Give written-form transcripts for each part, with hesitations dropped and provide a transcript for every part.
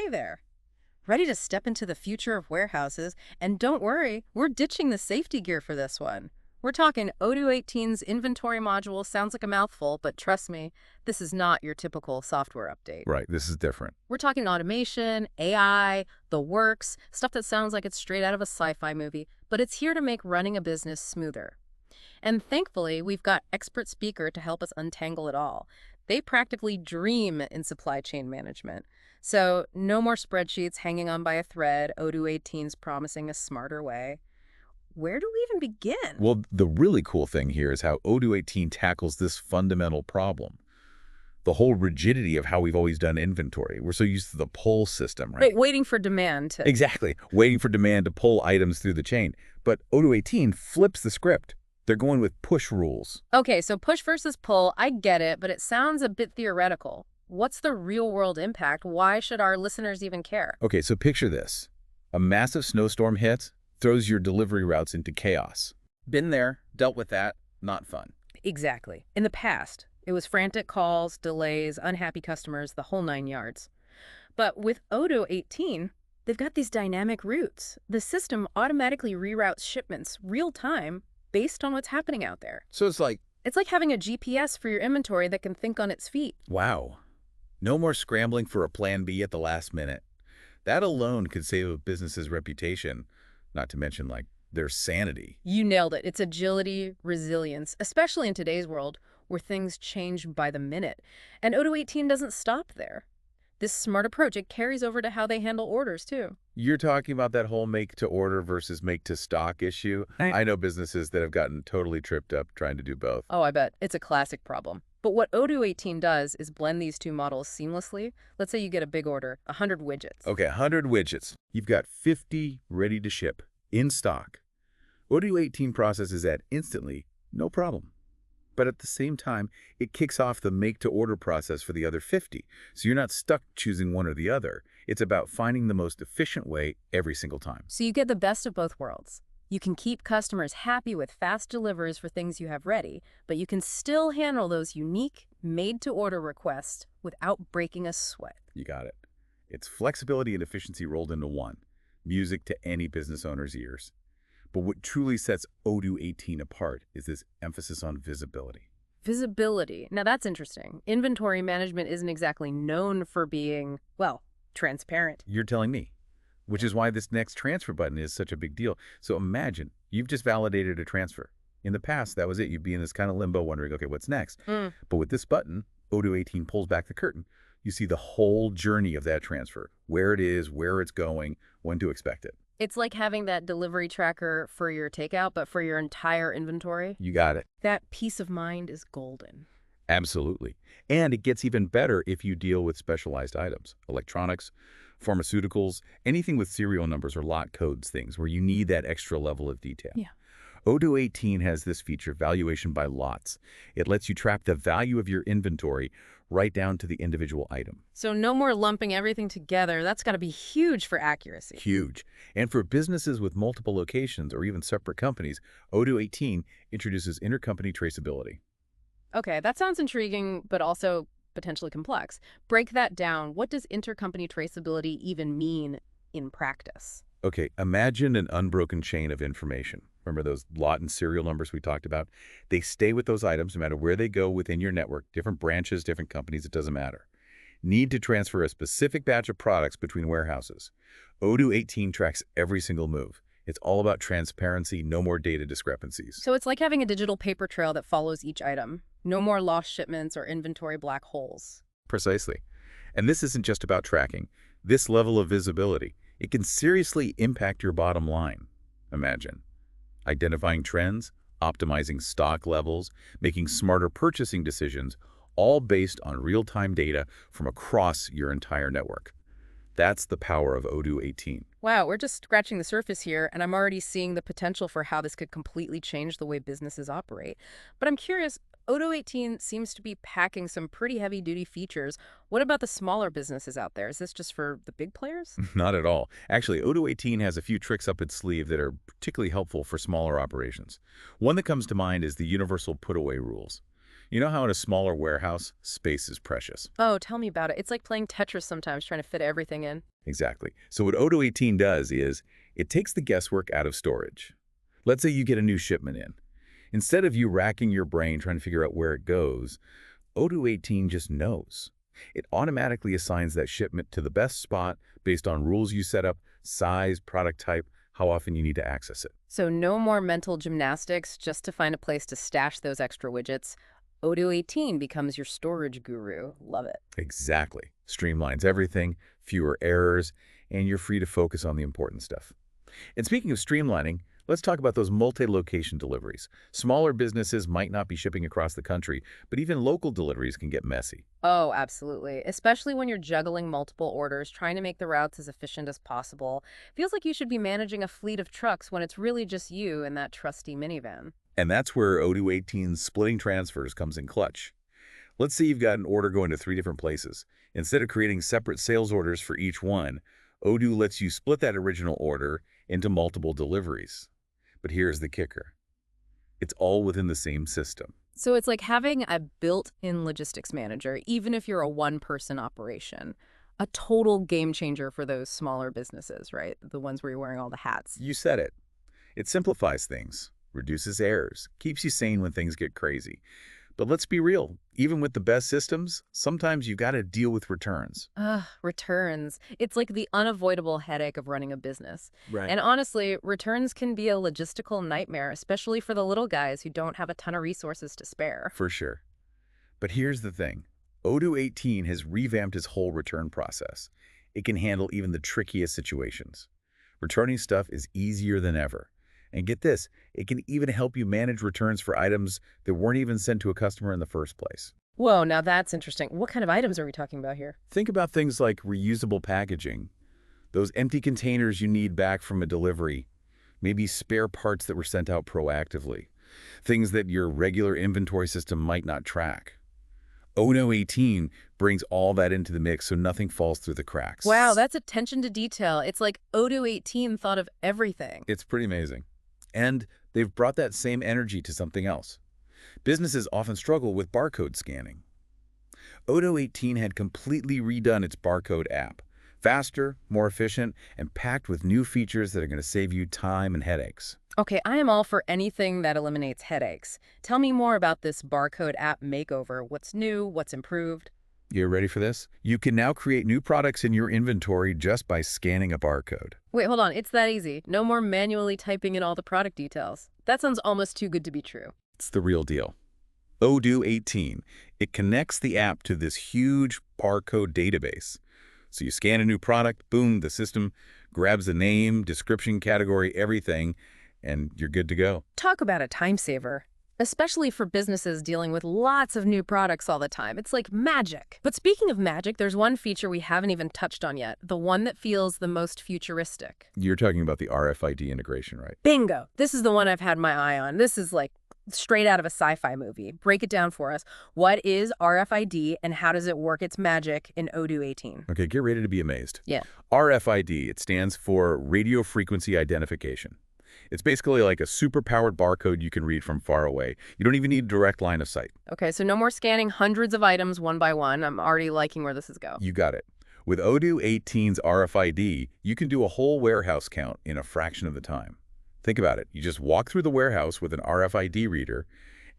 Hey there. Ready to step into the future of warehouses? And don't worry, we're ditching the safety gear for this one. We're talking Odoo 18's inventory module. Sounds like a mouthful, but trust me, this is not your typical software update. Right, this is different. We're talking automation, AI, the works, stuff that sounds like it's straight out of a sci-fi movie, but it's here to make running a business smoother. And thankfully, we've got expert speaker to help us untangle it all. They practically dream in supply chain management. So no more spreadsheets hanging on by a thread. Odoo 18's promising a smarter way. Where do we even begin? Well, the really cool thing here is how Odoo 18 tackles this fundamental problem. The whole rigidity of how we've always done inventory. We're so used to the pull system, right? Waiting for demand to... Exactly. Waiting for demand to pull items through the chain. But Odoo 18 flips the script. They're going with push rules. Okay, so push versus pull, I get it, but it sounds a bit theoretical. What's the real-world impact? Why should our listeners even care? Okay, so picture this. A massive snowstorm hits, throws your delivery routes into chaos. Been there, dealt with that, not fun. Exactly. In the past, it was frantic calls, delays, unhappy customers, the whole 9 yards. But with Odoo 18, they've got these dynamic routes. The system automatically reroutes shipments real-time based on what's happening out there. So it's like, It's like having a GPS for your inventory that can think on its feet. wow. No more scrambling for a plan B at the last minute. That alone could save a business's reputation, not to mention, like, their sanity. You nailed it. It's agility, resilience, especially in today's world where things change by the minute. And Odoo 18 doesn't stop there. This smart approach, it carries over to how they handle orders, too. You're talking about that whole make-to-order versus make-to-stock issue? I know businesses that have gotten totally tripped up trying to do both. Oh, I bet. It's a classic problem. But what Odoo 18 does is blend these two models seamlessly. Let's say you get a big order, 100 widgets. Okay, 100 widgets. You've got 50 ready to ship, in stock. Odoo 18 processes that instantly, no problem. But at the same time, it kicks off the make-to-order process for the other 50, so you're not stuck choosing one or the other. It's about finding the most efficient way every single time. So you get the best of both worlds. You can keep customers happy with fast deliveries for things you have ready, but you can still handle those unique, made-to-order requests without breaking a sweat. You got it. It's flexibility and efficiency rolled into one. Music to any business owner's ears. But what truly sets Odoo 18 apart is this emphasis on visibility. Visibility. Now that's interesting. Inventory management isn't exactly known for being, well, transparent. You're telling me. Which is why this next transfer button is such a big deal. So imagine, you've just validated a transfer. In the past, that was it. You'd be in this kind of limbo wondering, okay, what's next? But with this button, Odoo 18 pulls back the curtain. You see the whole journey of that transfer, where it is, where it's going, when to expect it. It's like having that delivery tracker for your takeout, but for your entire inventory. You got it. That peace of mind is golden. Absolutely. And it gets even better if you deal with specialized items, electronics, pharmaceuticals, anything with serial numbers or lot codes, things where you need that extra level of detail. Yeah. Odoo 18 has this feature, valuation by lots. It lets you track the value of your inventory right down to the individual item. So no more lumping everything together. That's got to be huge for accuracy. Huge. And for businesses with multiple locations or even separate companies, Odoo 18 introduces intercompany traceability. Okay, that sounds intriguing, but also potentially complex. Break that down. What does intercompany traceability even mean in practice? Okay, imagine an unbroken chain of information. Remember those lot and serial numbers we talked about? They stay with those items no matter where they go within your network, different branches, different companies, it doesn't matter. Need to transfer a specific batch of products between warehouses. Odoo 18 tracks every single move. It's all about transparency, no more data discrepancies. So it's like having a digital paper trail that follows each item. No more lost shipments or inventory black holes. Precisely. And this isn't just about tracking. This level of visibility, it can seriously impact your bottom line. Imagine identifying trends, optimizing stock levels, making smarter purchasing decisions, all based on real-time data from across your entire network. That's the power of Odoo 18. Wow, we're just scratching the surface here, and I'm already seeing the potential for how this could completely change the way businesses operate. But I'm curious, Odoo 18 seems to be packing some pretty heavy-duty features. What about the smaller businesses out there? Is this just for the big players? Not at all. Actually, Odoo 18 has a few tricks up its sleeve that are particularly helpful for smaller operations. One that comes to mind is the universal put-away rules. You know how in a smaller warehouse, space is precious? Oh, tell me about it. It's like playing Tetris sometimes, trying to fit everything in. Exactly. So what Odoo 18 does is it takes the guesswork out of storage. Let's say you get a new shipment in. Instead of you racking your brain trying to figure out where it goes, Odoo 18 just knows. It automatically assigns that shipment to the best spot based on rules you set up, size, product type, how often you need to access it. So no more mental gymnastics just to find a place to stash those extra widgets. Odoo 18 becomes your storage guru. Love it. Exactly. Streamlines everything, fewer errors, and you're free to focus on the important stuff. And speaking of streamlining, let's talk about those multi-location deliveries. Smaller businesses might not be shipping across the country, but even local deliveries can get messy. Oh, absolutely. Especially when you're juggling multiple orders, trying to make the routes as efficient as possible. Feels like you should be managing a fleet of trucks when it's really just you and that trusty minivan. And that's where Odoo 18's splitting transfers comes in clutch. Let's say you've got an order going to 3 different places. Instead of creating separate sales orders for each one, Odoo lets you split that original order into multiple deliveries. But here's the kicker. It's all within the same system. So it's like having a built-in logistics manager, even if you're a one-person operation. A total game changer for those smaller businesses, right? The ones where you're wearing all the hats. You said it. It simplifies things, reduces errors, keeps you sane when things get crazy. But let's be real, even with the best systems, sometimes you've got to deal with returns. Ugh, returns. It's like the unavoidable headache of running a business. Right. And honestly, returns can be a logistical nightmare, especially for the little guys who don't have a ton of resources to spare. For sure. But here's the thing. Odoo 18 has revamped its whole return process. It can handle even the trickiest situations. Returning stuff is easier than ever. And get this, it can even help you manage returns for items that weren't even sent to a customer in the first place. Whoa, now that's interesting. What kind of items are we talking about here? Think about things like reusable packaging, those empty containers you need back from a delivery, maybe spare parts that were sent out proactively, things that your regular inventory system might not track. Odoo 18 brings all that into the mix so nothing falls through the cracks. Wow, that's attention to detail. It's like Odoo 18 thought of everything. It's pretty amazing. And they've brought that same energy to something else. Businesses often struggle with barcode scanning. Odoo 18 had completely redone its barcode app. Faster, more efficient, and packed with new features that are going to save you time and headaches. Okay, I am all for anything that eliminates headaches. Tell me more about this barcode app makeover. What's new? What's improved? You ready for this? You can now create new products in your inventory just by scanning a barcode. Wait, hold on. It's that easy. No more manually typing in all the product details. That sounds almost too good to be true. It's the real deal. Odoo 18, it connects the app to this huge barcode database. So you scan a new product, boom, the system grabs the name, description, category, everything, and you're good to go. Talk about a time saver. Especially for businesses dealing with lots of new products all the time. It's like magic. But speaking of magic, there's one feature we haven't even touched on yet, the one that feels the most futuristic. You're talking about the RFID integration, right? Bingo! This is the one I've had my eye on. This is like straight out of a sci-fi movie. Break it down for us. What is RFID and how does it work its magic in Odoo 18? Okay, get ready to be amazed. Yeah. RFID, it stands for Radio Frequency Identification. It's basically like a super-powered barcode you can read from far away. You don't even need a direct line of sight. Okay, so no more scanning hundreds of items one by one. I'm already liking where this is going. You got it. With Odoo 18's RFID, you can do a whole warehouse count in a fraction of the time. Think about it. You just walk through the warehouse with an RFID reader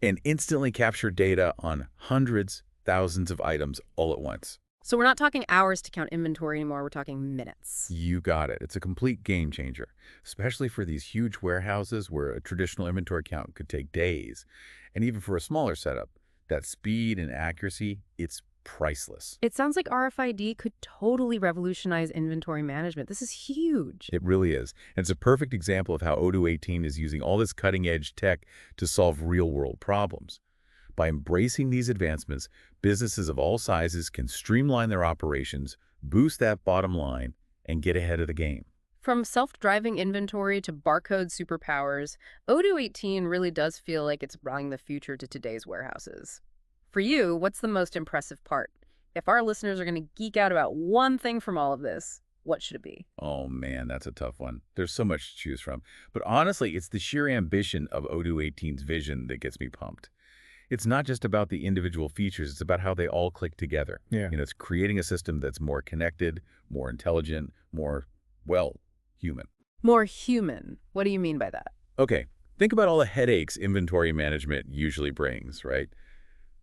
and instantly capture data on hundreds, thousands of items all at once. So we're not talking hours to count inventory anymore. We're talking minutes. You got it. It's a complete game changer, especially for these huge warehouses where a traditional inventory count could take days. And even for a smaller setup, that speed and accuracy, it's priceless. It sounds like RFID could totally revolutionize inventory management. This is huge. It really is. And it's a perfect example of how Odoo 18 is using all this cutting-edge tech to solve real-world problems. By embracing these advancements, businesses of all sizes can streamline their operations, boost that bottom line, and get ahead of the game. From self-driving inventory to barcode superpowers, Odoo 18 really does feel like it's bringing the future to today's warehouses. For you, what's the most impressive part? If our listeners are going to geek out about one thing from all of this, what should it be? Oh man, that's a tough one. There's so much to choose from. But honestly, it's the sheer ambition of Odoo 18's vision that gets me pumped. It's not just about the individual features, it's about how they all click together. Yeah. It's creating a system that's more connected, more intelligent, more, well, human. More human. What do you mean by that? Okay, think about all the headaches inventory management usually brings, right?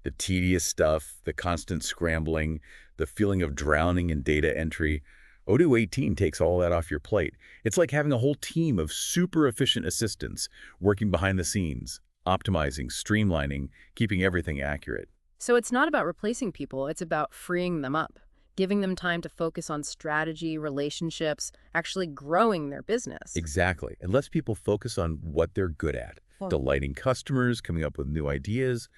The tedious stuff, the constant scrambling, the feeling of drowning in data entry. Odoo 18 takes all that off your plate. It's like having a whole team of super efficient assistants working behind the scenes, optimizing, streamlining, keeping everything accurate. So it's not about replacing people, it's about freeing them up, giving them time to focus on strategy, relationships, actually growing their business. Exactly. It lets people focus on what they're good at, delighting customers, coming up with new ideas.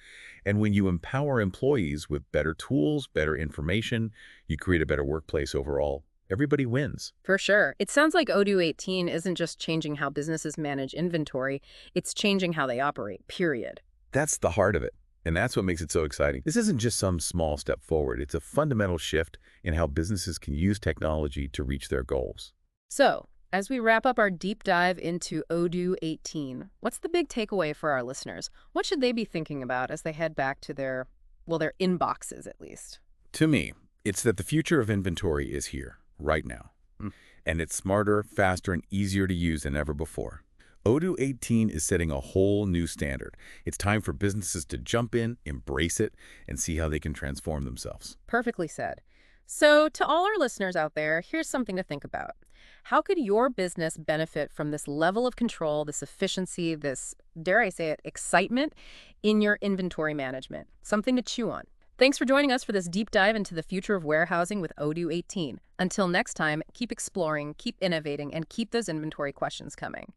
And when you empower employees with better tools, better information, you create a better workplace overall. Everybody wins. For sure. It sounds like Odoo 18 isn't just changing how businesses manage inventory, it's changing how they operate, period. That's the heart of it. And that's what makes it so exciting. This isn't just some small step forward. It's a fundamental shift in how businesses can use technology to reach their goals. So, as we wrap up our deep dive into Odoo 18, what's the big takeaway for our listeners? What should they be thinking about as they head back to their inboxes at least? To me, it's that the future of inventory is here, right now. And it's smarter, faster, and easier to use than ever before. Odoo 18 is setting a whole new standard. It's time for businesses to jump in, embrace it, and see how they can transform themselves. Perfectly said. So, to all our listeners out there, here's something to think about. How could your business benefit from this level of control, this efficiency, this, dare I say it, excitement in your inventory management? Something to chew on. Thanks for joining us for this deep dive into the future of warehousing with Odoo 18. Until next time, keep exploring, keep innovating, and keep those inventory questions coming.